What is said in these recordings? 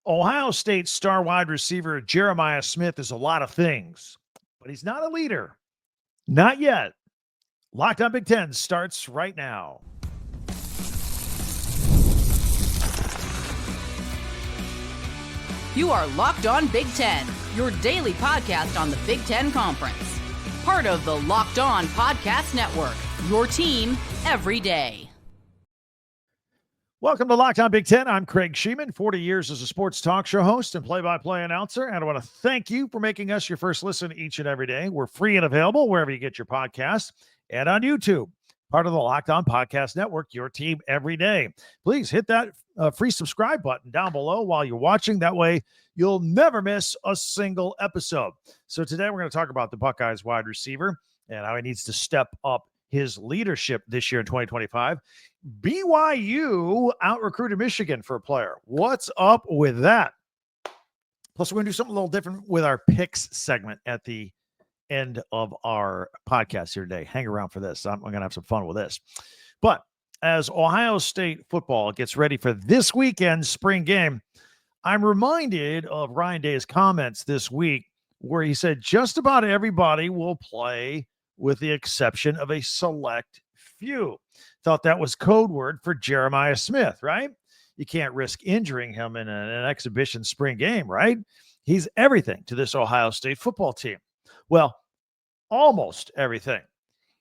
Ohio State star wide receiver Jeremiah Smith is a lot of things, but he's not a leader. Not yet. Locked on Big Ten starts right now. You are Locked On Big Ten, your daily podcast on the Big Ten Conference. Part of the Locked On Podcast Network, your team every day. Welcome to Locked On Big Ten. I'm Craig Sheeman, 40 years as a sports talk show host and play-by-play announcer. And I want to thank you for making us your first listen each and every day. We're free and available wherever you get your podcasts and on YouTube. Part of the Locked On Podcast Network, your team every day. Please hit that free subscribe button down below while you're watching. That way, you'll never miss a single episode. So today we're going to talk about the Buckeyes wide receiver and how he needs to step up his leadership this year in 2025. BYU out-recruited Michigan for a player. What's up with that? Plus, we're going to do something a little different with our picks segment at the end of our podcast here today. Hang around for this. I'm going to have some fun with this. But as Ohio State football gets ready for this weekend's spring game, I'm reminded of Ryan Day's comments this week where he said just about everybody will play with the exception of a select few. Thought that was code word for Jeremiah Smith, right? You can't risk injuring him in an exhibition spring game, right? He's everything to this Ohio State football team. Well, almost everything.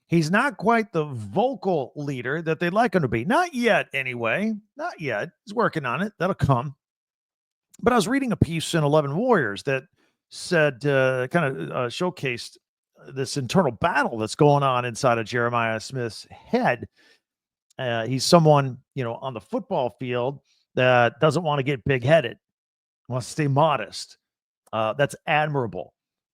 He's not quite the vocal leader that they'd like him to be. Not yet, anyway. Not yet. He's working on it. That'll come. But I was reading a piece in 11 Warriors that said, showcased this internal battle that's going on inside of Jeremiah Smith's head. He's someone, on the football field that doesn't want to get big-headed, wants to stay modest. That's admirable,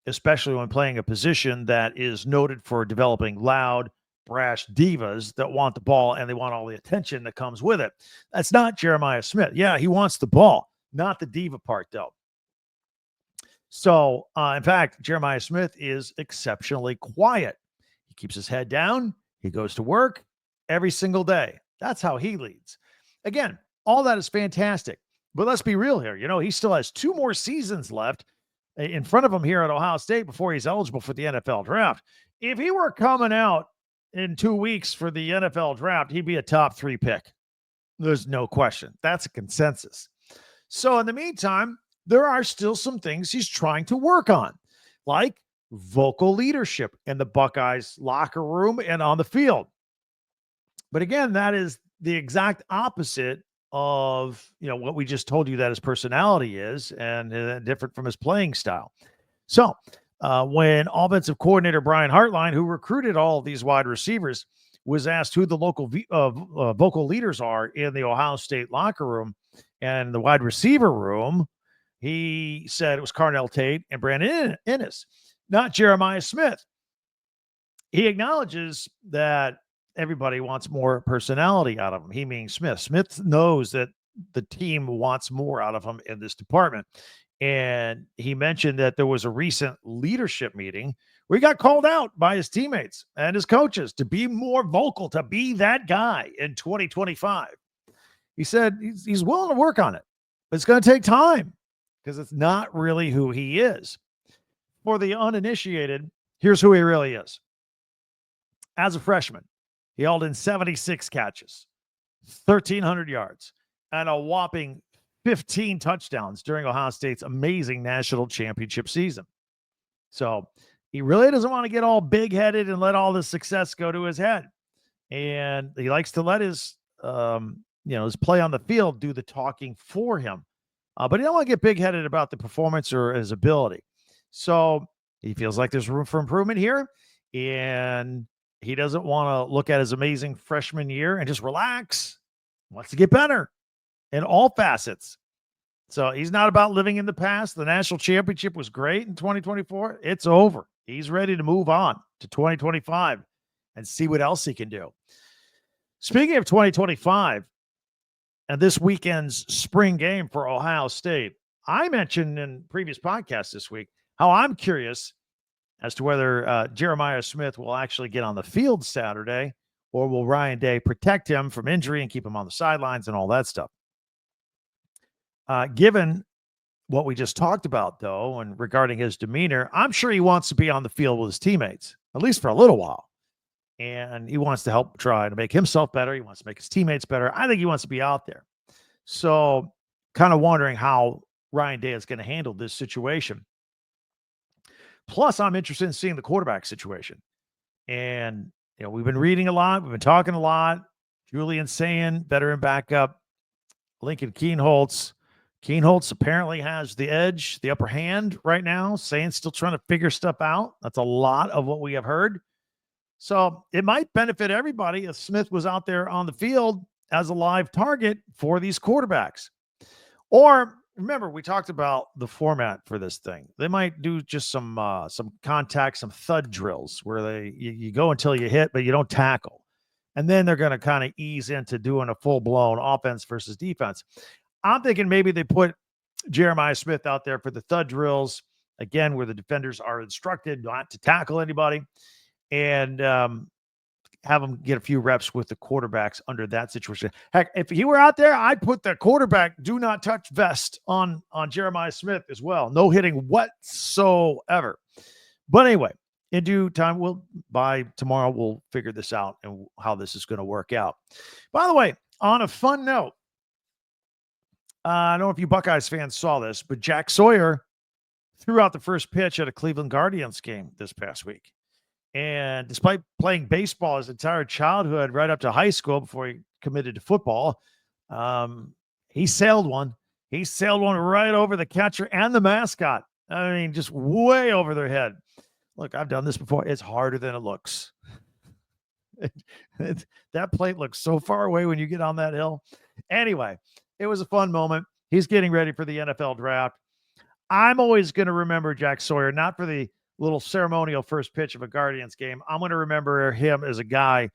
especially when playing a position that is noted for developing loud, brash divas that want the ball and they want all the attention that comes with it. That's not Jeremiah Smith. Yeah, he wants the ball, not the diva part, though. So, in fact, Jeremiah Smith is exceptionally quiet. He keeps his head down. He goes to work every single day. That's how he leads. Again, all that is fantastic. But let's be real here. He still has 2 more seasons left in front of him here at Ohio State before he's eligible for the NFL draft. If he were coming out in 2 weeks for the NFL draft, he'd be a top 3 pick. There's no question. That's a consensus. So in the meantime, there are still some things he's trying to work on, like vocal leadership in the Buckeyes locker room and on the field. But again, that is the exact opposite of, what we just told you that his personality is and different from his playing style. So when offensive coordinator Brian Hartline, who recruited all of these wide receivers, was asked who the local vocal leaders are in the Ohio State locker room and the wide receiver room, he said it was Carnell Tate and Brandon Innes, not Jeremiah Smith. He acknowledges that everybody wants more personality out of him. He means Smith. Smith knows that the team wants more out of him in this department. And he mentioned that there was a recent leadership meeting where he got called out by his teammates and his coaches to be more vocal, to be that guy in 2025. He said he's willing to work on it, but it's going to take time because it's not really who he is. For the uninitiated, here's who he really is. As a freshman, he hauled in 76 catches, 1,300 yards, and a whopping 15 touchdowns during Ohio State's amazing national championship season. So he really doesn't want to get all big-headed and let all the success go to his head. And he likes to let his play on the field do the talking for him. But he don't want to get big-headed about the performance or his ability. So he feels like there's room for improvement here. And he doesn't want to look at his amazing freshman year and just relax. He wants to get better in all facets. So he's not about living in the past. The national championship was great in 2024. It's over. He's ready to move on to 2025 and see what else he can do. Speaking of 2025, and this weekend's spring game for Ohio State, I mentioned in previous podcasts this week how I'm curious as to whether Jeremiah Smith will actually get on the field Saturday, or will Ryan Day protect him from injury and keep him on the sidelines and all that stuff. Given what we just talked about, though, and regarding his demeanor, I'm sure he wants to be on the field with his teammates, at least for a little while. And he wants to help try to make himself better. He wants to make his teammates better. I think he wants to be out there. So, kind of wondering how Ryan Day is going to handle this situation. Plus, I'm interested in seeing the quarterback situation. And, we've been reading a lot. We've been talking a lot. Julian Sayin, veteran backup. Lincoln Kienholz. Kienholz apparently has the edge, the upper hand right now. Sayin's still trying to figure stuff out. That's a lot of what we have heard. So it might benefit everybody if Smith was out there on the field as a live target for these quarterbacks. Or remember, we talked about the format for this thing. They might do just some contact, some thud drills where you go until you hit, but you don't tackle. And then they're going to kind of ease into doing a full-blown offense versus defense. I'm thinking maybe they put Jeremiah Smith out there for the thud drills, again, where the defenders are instructed not to tackle anybody, and have them get a few reps with the quarterbacks under that situation. Heck, if he were out there, I'd put the quarterback do not touch vest on Jeremiah Smith as well. No hitting whatsoever. But anyway, in due time, by tomorrow, we'll figure this out and how this is going to work out. By the way, on a fun note, I don't know if you Buckeyes fans saw this, but Jack Sawyer threw out the first pitch at a Cleveland Guardians game this past week. And despite playing baseball his entire childhood, right up to high school before he committed to football, he sailed one. He sailed one right over the catcher and the mascot. I mean, just way over their head. Look, I've done this before. It's harder than it looks. That plate looks so far away when you get on that hill. Anyway, it was a fun moment. He's getting ready for the NFL draft. I'm always going to remember Jack Sawyer, not for the little ceremonial first pitch of a Guardians game. I'm going to remember him as a guy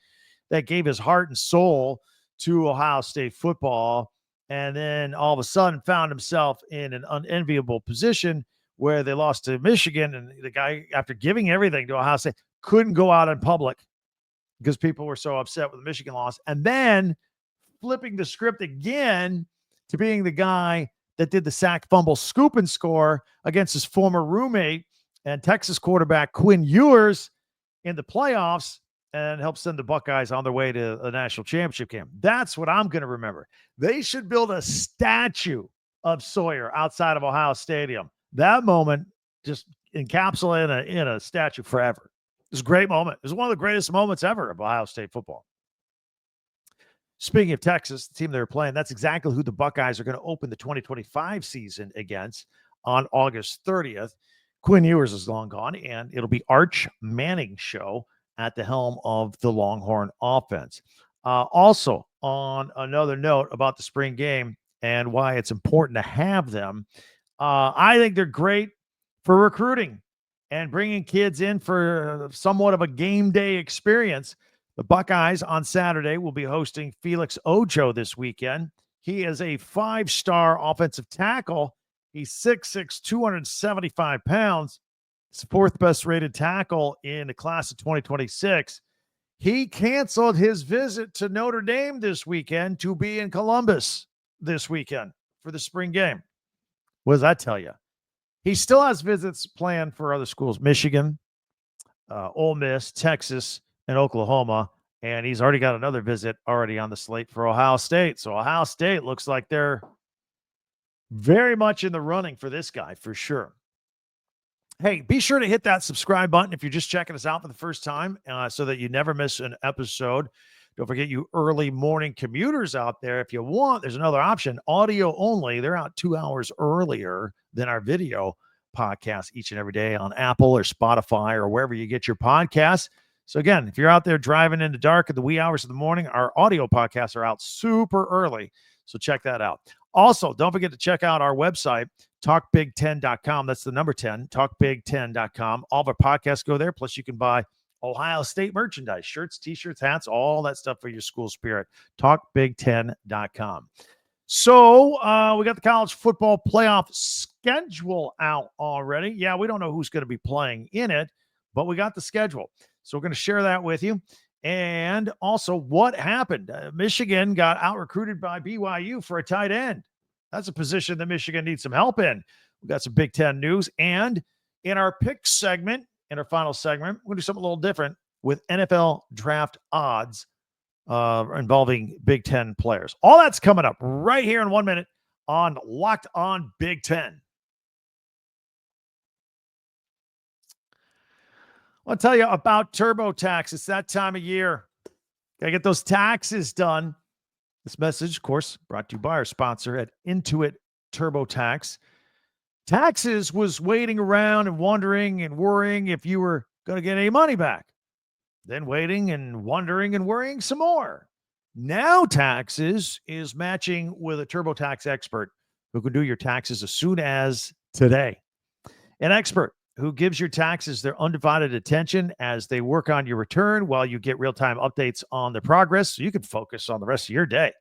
that gave his heart and soul to Ohio State football, and then all of a sudden found himself in an unenviable position where they lost to Michigan, and the guy, after giving everything to Ohio State, couldn't go out in public because people were so upset with the Michigan loss, and then flipping the script again to being the guy that did the sack, fumble, scoop, and score against his former roommate and Texas quarterback Quinn Ewers in the playoffs, and helped send the Buckeyes on their way to a national championship game. That's what I'm going to remember. They should build a statue of Sawyer outside of Ohio Stadium. That moment just encapsulated in a statue forever. It was a great moment. It was one of the greatest moments ever of Ohio State football. Speaking of Texas, the team they were playing, that's exactly who the Buckeyes are going to open the 2025 season against on August 30th. Quinn Ewers is long gone, and it'll be Arch Manning's show at the helm of the Longhorn offense. Also, on another note about the spring game and why it's important to have them, I think they're great for recruiting and bringing kids in for somewhat of a game day experience. The Buckeyes on Saturday will be hosting Felix Ojo this weekend. He is a 5-star offensive tackle. He's 6'6", 275 pounds. He's the 4th best rated tackle in the class of 2026. He canceled his visit to Notre Dame this weekend to be in Columbus this weekend for the spring game. What does that tell you? He still has visits planned for other schools, Michigan, Ole Miss, Texas, and Oklahoma. And he's already got another visit already on the slate for Ohio State. So Ohio State looks like they're very much in the running for this guy, for sure. Hey, be sure to hit that subscribe button if you're just checking us out for the first time so that you never miss an episode. Don't forget, you early morning commuters out there, if you want, there's another option, audio only. They're out 2 hours earlier than our video podcast each and every day on Apple or Spotify or wherever you get your podcasts. So again, if you're out there driving in the dark at the wee hours of the morning, our audio podcasts are out super early. So check that out. Also, don't forget to check out our website, talkbig10.com. That's the number 10, talkbig10.com. All of our podcasts go there. Plus, you can buy Ohio State merchandise, shirts, T-shirts, hats, all that stuff for your school spirit. Talkbig10.com. So we got the college football playoff schedule out already. Yeah, we don't know who's going to be playing in it, but we got the schedule. So we're going to share that with you. And also what happened. Michigan got out-recruited by BYU for a tight end. That's a position that Michigan needs some help in. We've got some Big Ten news. And in our pick segment, in our final segment, we're going to do something a little different with NFL draft odds involving Big Ten players. All that's coming up right here in 1 minute on Locked On Big Ten. I want to tell you about TurboTax. It's that time of year. Got to get those taxes done. This message, of course, brought to you by our sponsor at Intuit TurboTax. Taxes was waiting around and wondering and worrying if you were going to get any money back. Then waiting and wondering and worrying some more. Now Taxes is matching with a TurboTax expert who can do your taxes as soon as today. An expert who gives your taxes their undivided attention as they work on your return while you get real-time updates on the progress so you can focus on the rest of your day.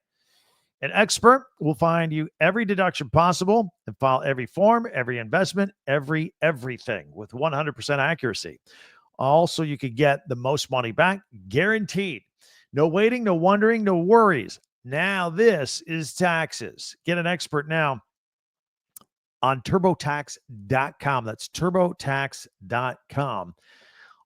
An expert will find you every deduction possible and file every form, every investment, everything with 100% accuracy. Also, you could get the most money back, guaranteed. No waiting, no wondering, no worries. Now this is Taxes. Get an expert now on TurboTax.com. That's TurboTax.com.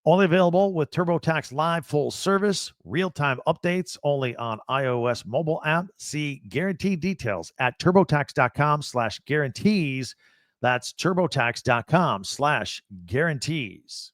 Only available with TurboTax Live full service, real-time updates only on iOS mobile app. See guaranteed details at TurboTax.com/guarantees. That's TurboTax.com/guarantees.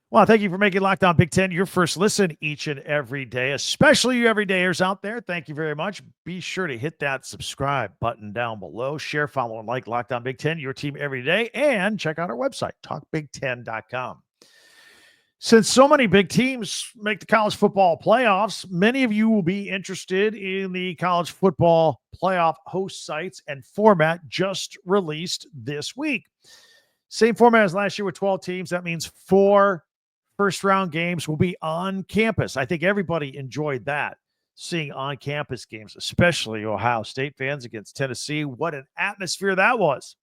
Well, thank you for making Locked On Big Ten your first listen each and every day, especially you everydayers out there. Thank you very much. Be sure to hit that subscribe button down below. Share, follow, and like Locked On Big Ten, your team every day. And check out our website, talkbig10.com. Since so many big teams make the college football playoffs, many of you will be interested in the college football playoff host sites and format just released this week. Same format as last year with 12 teams. That means 4 first-round games will be on campus. I think everybody enjoyed that, seeing on-campus games, especially Ohio State fans against Tennessee. What an atmosphere that was.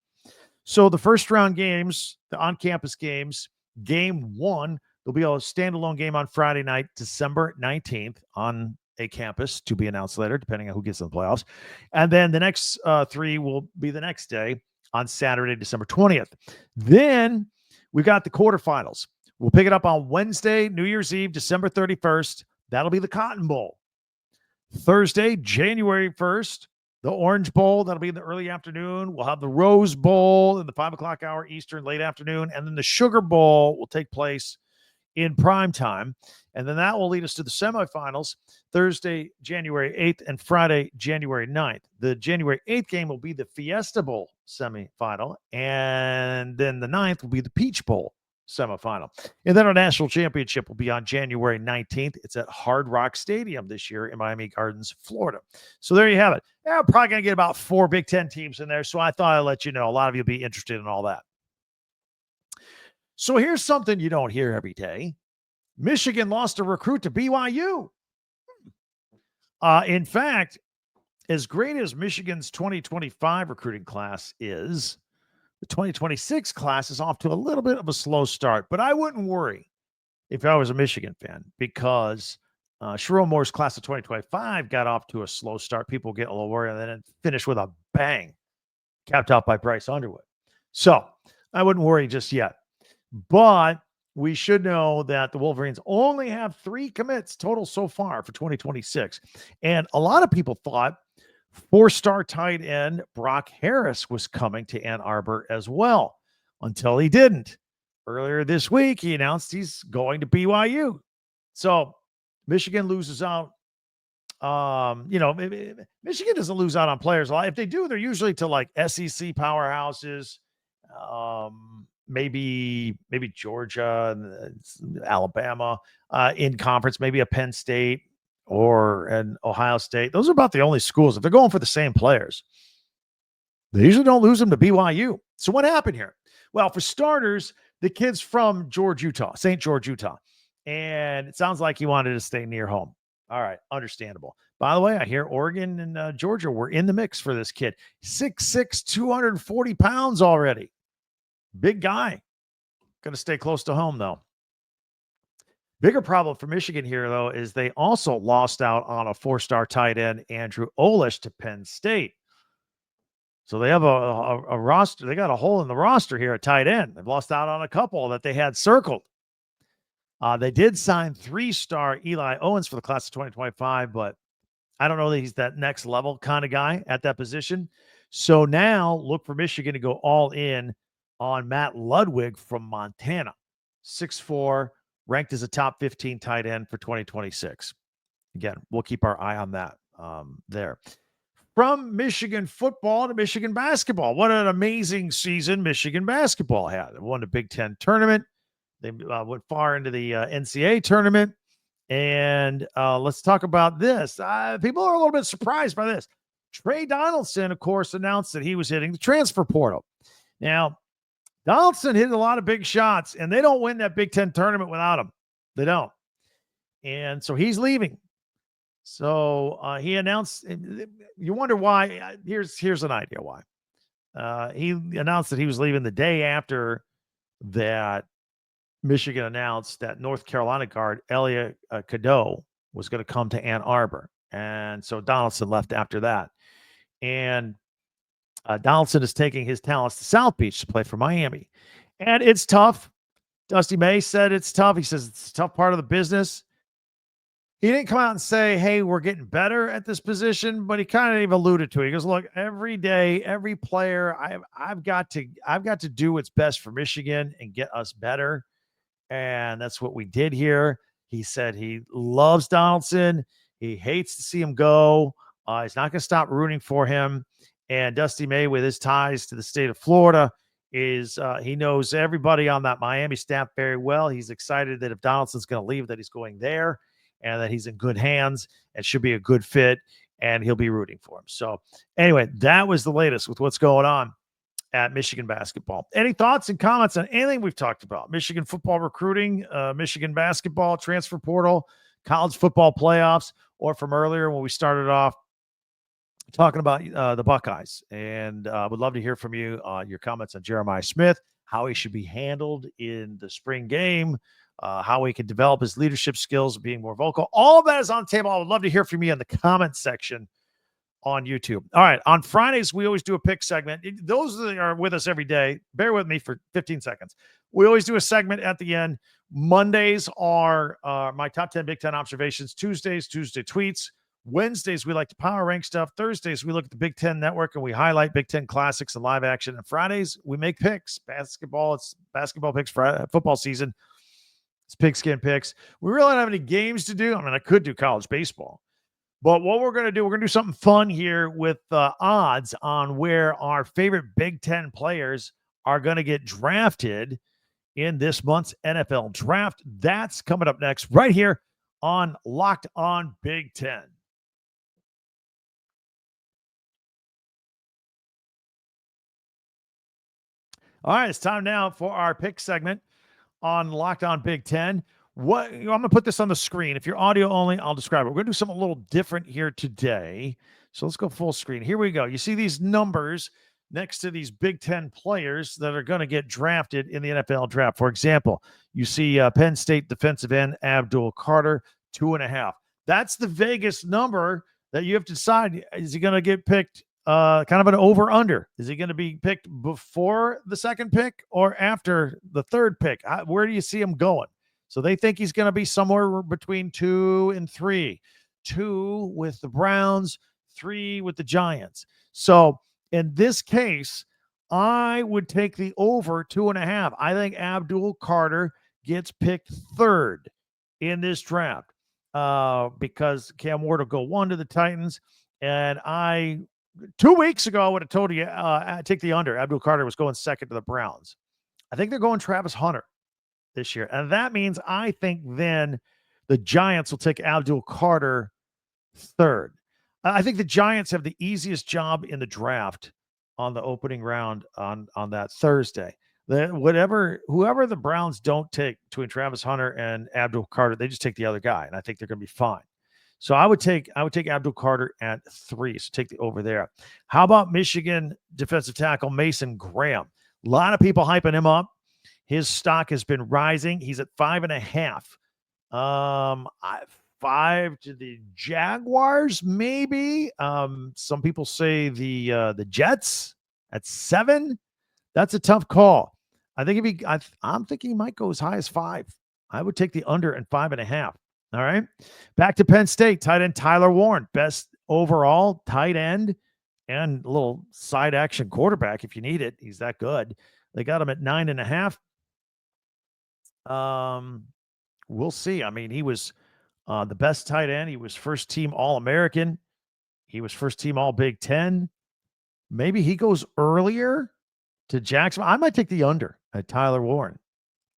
So the first-round games, the on-campus games, game 1, there'll be a standalone game on Friday night, December 19th on a campus, to be announced later, depending on who gets in the playoffs. And then the next 3 will be the next day on Saturday, December 20th. Then we got the quarterfinals. We'll pick it up on Wednesday, New Year's Eve, December 31st. That'll be the Cotton Bowl. Thursday, January 1st, the Orange Bowl. That'll be in the early afternoon. We'll have the Rose Bowl in the 5 o'clock hour Eastern, late afternoon. And then the Sugar Bowl will take place in prime time. And then that will lead us to the semifinals, Thursday, January 8th, and Friday, January 9th. The January 8th game will be the Fiesta Bowl semifinal. And then the 9th will be the Peach Bowl semifinal. And then our national championship will be on January 19th. It's at Hard Rock Stadium this year in Miami Gardens, Florida. So there you have it. Yeah, I'm probably going to get about 4 Big Ten teams in there. So I thought I'd let you know. A lot of you will be interested in all that. So here's something you don't hear every day. Michigan lost a recruit to BYU. In fact, as great as Michigan's 2025 recruiting class is, the 2026 class is off to a little bit of a slow start, but I wouldn't worry if I was a Michigan fan because Sherrone Moore's class of 2025 got off to a slow start. People get a little worried and then it finished with a bang, capped out by Bryce Underwood. So I wouldn't worry just yet, but we should know that the Wolverines only have 3 commits total so far for 2026. And a lot of people thought 4-star tight end Brock Harris was coming to Ann Arbor as well until he didn't. Earlier this week, he announced he's going to BYU. So Michigan loses out. Michigan doesn't lose out on players a lot. If they do, they're usually to like SEC powerhouses, maybe Georgia and Alabama in conference, maybe a Penn State or an Ohio State. Those are about the only schools. If they're going for the same players, they usually don't lose them to BYU. So what happened here? Well, for starters, the kid's from St. George, Utah. And it sounds like he wanted to stay near home. All right, understandable. By the way, I hear Oregon and Georgia were in the mix for this kid. 6'6", 240 pounds already. Big guy. Going to stay close to home, though. Bigger problem for Michigan here, though, is they also lost out on a 4-star tight end, Andrew Olish, to Penn State. So they have a roster. They got a hole in the roster here at tight end. They've lost out on a couple that they had circled. They did sign 3-star Eli Owens for the class of 2025, but I don't know that he's that next level kind of guy at that position. So now look for Michigan to go all in on Matt Ludwig from Montana, 6'4", ranked as a top 15 tight end for 2026. Again, we'll keep our eye on that there. From Michigan football to Michigan basketball. What an amazing season Michigan basketball had. They won the Big Ten tournament. They went far into the NCAA tournament. And let's talk about this. People are a little bit surprised by this. Trey Donaldson, of course, announced that he was hitting the transfer portal. Now, Donaldson hit a lot of big shots, and they don't win that Big Ten tournament without him. They don't. And so he's leaving. So he announced, you wonder why. Here's an idea why. He announced that he was leaving the day after that Michigan announced that North Carolina guard Elia Cadeau was going to come to Ann Arbor. And so Donaldson left after that. And Donaldson is taking his talents to South Beach to play for Miami. And it's tough. Dusty May said it's tough. He says it's a tough part of the business. He didn't come out and say, hey, we're getting better at this position, but he kind of alluded to it. He goes, look, every day, every player, I've got to do what's best for Michigan and get us better. And that's what we did here. He said he loves Donaldson. He hates to see him go. He's not going to stop rooting for him. And Dusty May, with his ties to the state of Florida, he knows everybody on that Miami staff very well. He's excited that if Donaldson's going to leave, that he's going there and that he's in good hands and should be a good fit, and he'll be rooting for him. So anyway, that was the latest with what's going on at Michigan basketball. Any thoughts and comments on anything we've talked about? Michigan football recruiting, Michigan basketball, transfer portal, college football playoffs, or from earlier when we started off talking about the Buckeyes. And would love to hear from you, your comments on Jeremiah Smith, how he should be handled in the spring game, how he can develop his leadership skills, being more vocal. All of that is on the table. I would love to hear from you in the comment section on YouTube. All right. On Fridays, we always do a pick segment. Those that are with us every day, bear with me for 15 seconds. We always do a segment at the end. Mondays are my top 10 Big Ten observations. Tuesday tweets. Wednesdays, we like to power rank stuff. Thursdays, we look at the Big Ten Network and we highlight Big Ten classics and live action. And Fridays, we make picks. Basketball, it's basketball picks for football season. It's pigskin picks. We really don't have any games to do. I mean, I could do college baseball. But what we're going to do, we're going to do something fun here with odds on where our favorite Big Ten players are going to get drafted in this month's NFL draft. That's coming up next right here on Locked On Big Ten. All right, it's time now for our pick segment on Locked On Big Ten. I'm going to put this on the screen. If you're audio only, I'll describe it. We're going to do something a little different here today. So let's go full screen. Here we go. You see these numbers next to these Big Ten players that are going to get drafted in the NFL draft. For example, you see Penn State defensive end Abdul Carter, 2.5. That's the Vegas number that you have to decide. Is he going to get picked kind of an over-under? Is he going to be picked before the second pick or after the third pick? Where do you see him going? So they think he's going to be somewhere between 2 and 3. 2 with the Browns, 3 with the Giants. So in this case, I would take the over 2.5. I think Abdul Carter gets picked third in this draft because Cam Ward will go 1 to the Titans. And 2 weeks ago, I would have told you take the under. Abdul Carter was going second to the Browns. I think they're going Travis Hunter this year. And that means I think then the Giants will take Abdul Carter third. I think the Giants have the easiest job in the draft on the opening round on that Thursday. Whoever the Browns don't take between Travis Hunter and Abdul Carter, they just take the other guy. And I think they're going to be fine. So I would take Abdul Carter at 3. So take the over there. How about Michigan defensive tackle Mason Graham? A lot of people hyping him up. His stock has been rising. He's at 5.5 I 5 to the Jaguars, maybe. Some people say the Jets at 7. That's a tough call. I think I'm thinking he might go as high as 5. I would take the under and 5.5. All right. Back to Penn State, tight end Tyler Warren, best overall tight end and a little side action quarterback if you need it. He's that good. They got him at 9.5. We'll see. I mean, he was the best tight end. He was first team All American. He was first team All Big Ten. Maybe he goes earlier to Jacksonville. I might take the under at Tyler Warren.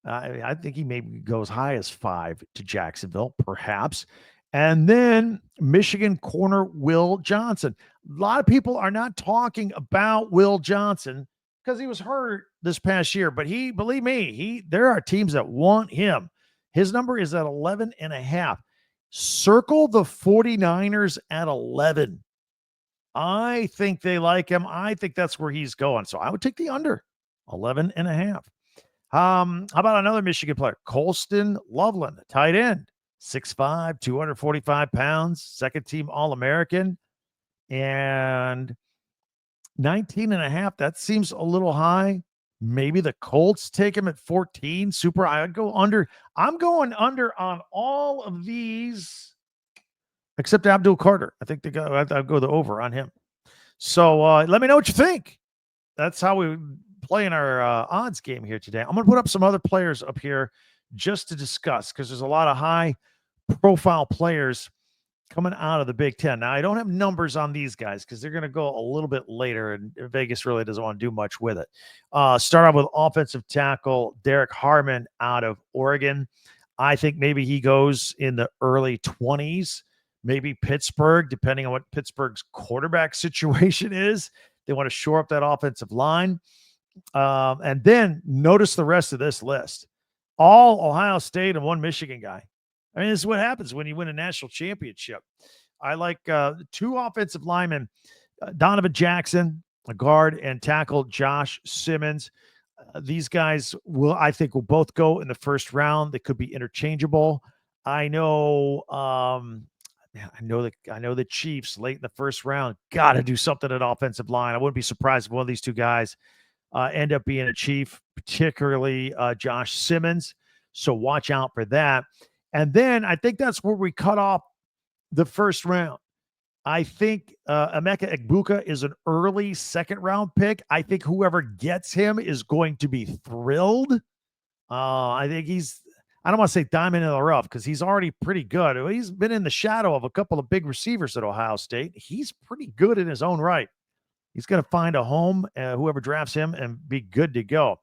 I think he maybe goes high as 5 to Jacksonville, perhaps. And then Michigan corner Will Johnson. A lot of people are not talking about Will Johnson because he was hurt this past year. But believe me, there are teams that want him. His number is at 11.5. Circle the 49ers at 11. I think they like him. I think that's where he's going. So I would take the under 11.5. How about another Michigan player? Colston Loveland, tight end, 6'5", 245 pounds, second team All-American, and 19.5. That seems a little high. Maybe the Colts take him at 14. Super. I'd go under. I'm going under on all of these except Abdul Carter. I think I'd go the over on him. So let me know what you think. That's how we play in our odds game here today. I'm going to put up some other players up here just to discuss because there's a lot of high profile players coming out of the Big Ten. Now, I don't have numbers on these guys because they're going to go a little bit later, and Vegas really doesn't want to do much with it. Start off with offensive tackle Derek Harmon out of Oregon. I think maybe he goes in the early 20s, maybe Pittsburgh, depending on what Pittsburgh's quarterback situation is. They want to shore up that offensive line. And then notice the rest of this list. All Ohio State and one Michigan guy. I mean, this is what happens when you win a national championship. I like 2 offensive linemen, Donovan Jackson, a guard, and tackle Josh Simmons. These guys I think will both go in the first round. They could be interchangeable. I know the Chiefs late in the first round got to do something at offensive line. I wouldn't be surprised if one of these 2 guys end up being a Chief, particularly Josh Simmons. So watch out for that. And then I think that's where we cut off the first round. I think Emeka Egbuka is an early second-round pick. I think whoever gets him is going to be thrilled. I think I don't want to say diamond in the rough because he's already pretty good. He's been in the shadow of a couple of big receivers at Ohio State. He's pretty good in his own right. He's going to find a home, whoever drafts him, and be good to go.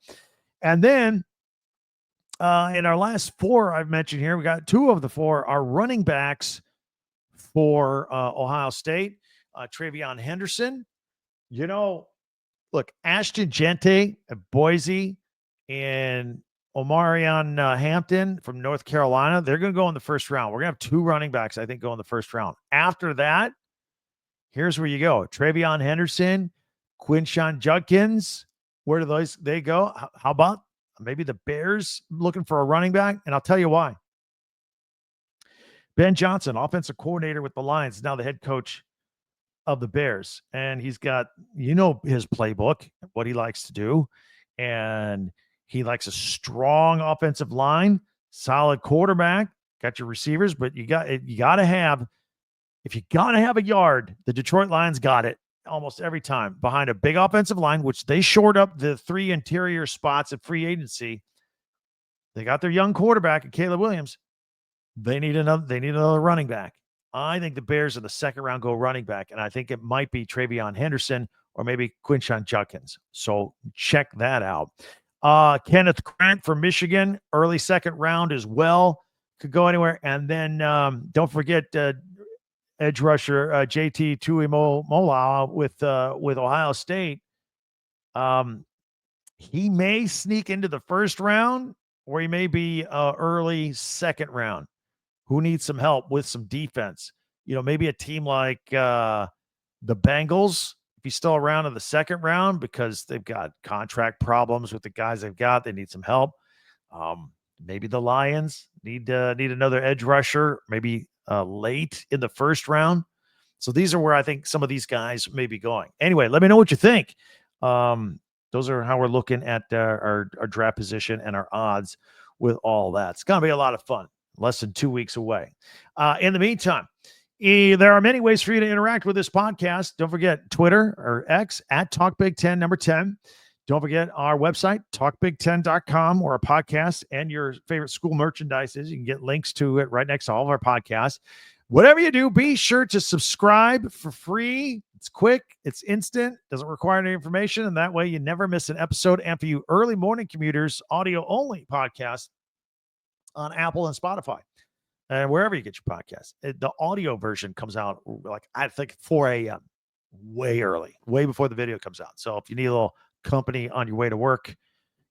And then in our last 4 I've mentioned here, we got 2 of the 4 are running backs for Ohio State. Travion Henderson. Look, Ashton Gente at Boise and Omarion Hampton from North Carolina, they're going to go in the first round. We're going to have 2 running backs, I think, go in the first round. After that, here's where you go. Travion Henderson, Quinshon Judkins. Where do they go? How about maybe the Bears looking for a running back? And I'll tell you why. Ben Johnson, offensive coordinator with the Lions, now the head coach of the Bears. And he's got, his playbook, what he likes to do. And he likes a strong offensive line, solid quarterback, got your receivers, but if you got to have a yard, the Detroit Lions got it almost every time behind a big offensive line, which they shored up the 3 interior spots at free agency. They got their young quarterback at Caleb Williams. They need another running back. I think the Bears in the second round go running back, and I think it might be Travion Henderson or maybe Quinshon Judkins. So check that out. Kenneth Grant from Michigan, early second round as well. Could go anywhere. And then don't forget edge rusher JT Tuimoloau with Ohio State. He may sneak into the first round, or he may be early second round. Who needs some help with some defense? Maybe a team like the Bengals, if he's still around in the second round, because they've got contract problems with the guys they've got. They need some help. Maybe the Lions need another edge rusher, maybe late in the first round. So these are where I think some of these guys may be going. Anyway, let me know what you think. Those are how we're looking at our draft position and our odds with all that. It's going to be a lot of fun. Less than 2 weeks away. In the meantime, there are many ways for you to interact with this podcast. Don't forget Twitter or X at TalkBig10 number 10. Don't forget our website, talkbig10.com, where our podcast and your favorite school merchandise is. You can get links to it right next to all of our podcasts. Whatever you do, be sure to subscribe for free. It's quick, it's instant, doesn't require any information, and that way you never miss an episode. And for you early morning commuters, audio-only podcast on Apple and Spotify and wherever you get your podcasts. The audio version comes out, like, I think 4 a.m., way early, way before the video comes out. So if you need a little company on your way to work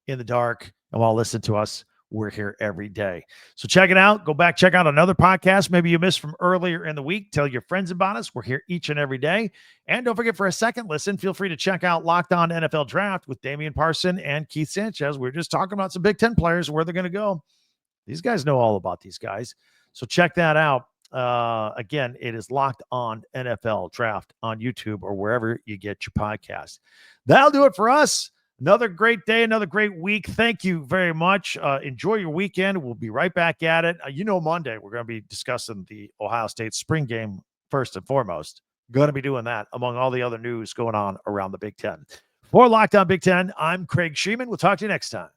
in the dark and while listening to us, we're here every day. So check it out. Go back, check out another podcast maybe you missed from earlier in the week. Tell your friends about us. We're here each and every day. And don't forget, for a second listen, feel free to check out Locked On NFL Draft with Damian Parson and Keith Sanchez. We're just talking about some Big Ten players, where they're going to go. These guys know all about these guys. So check that out. Again, it is Locked On NFL Draft on YouTube or wherever you get your podcast. That'll do it for us. Another great day, another great week. Thank you very much. Enjoy your weekend. We'll be right back at it. Monday, we're going to be discussing the Ohio State spring game first and foremost. Going to be doing that among all the other news going on around the Big Ten. For Locked On Big Ten, I'm Craig Sheeman. We'll talk to you next time.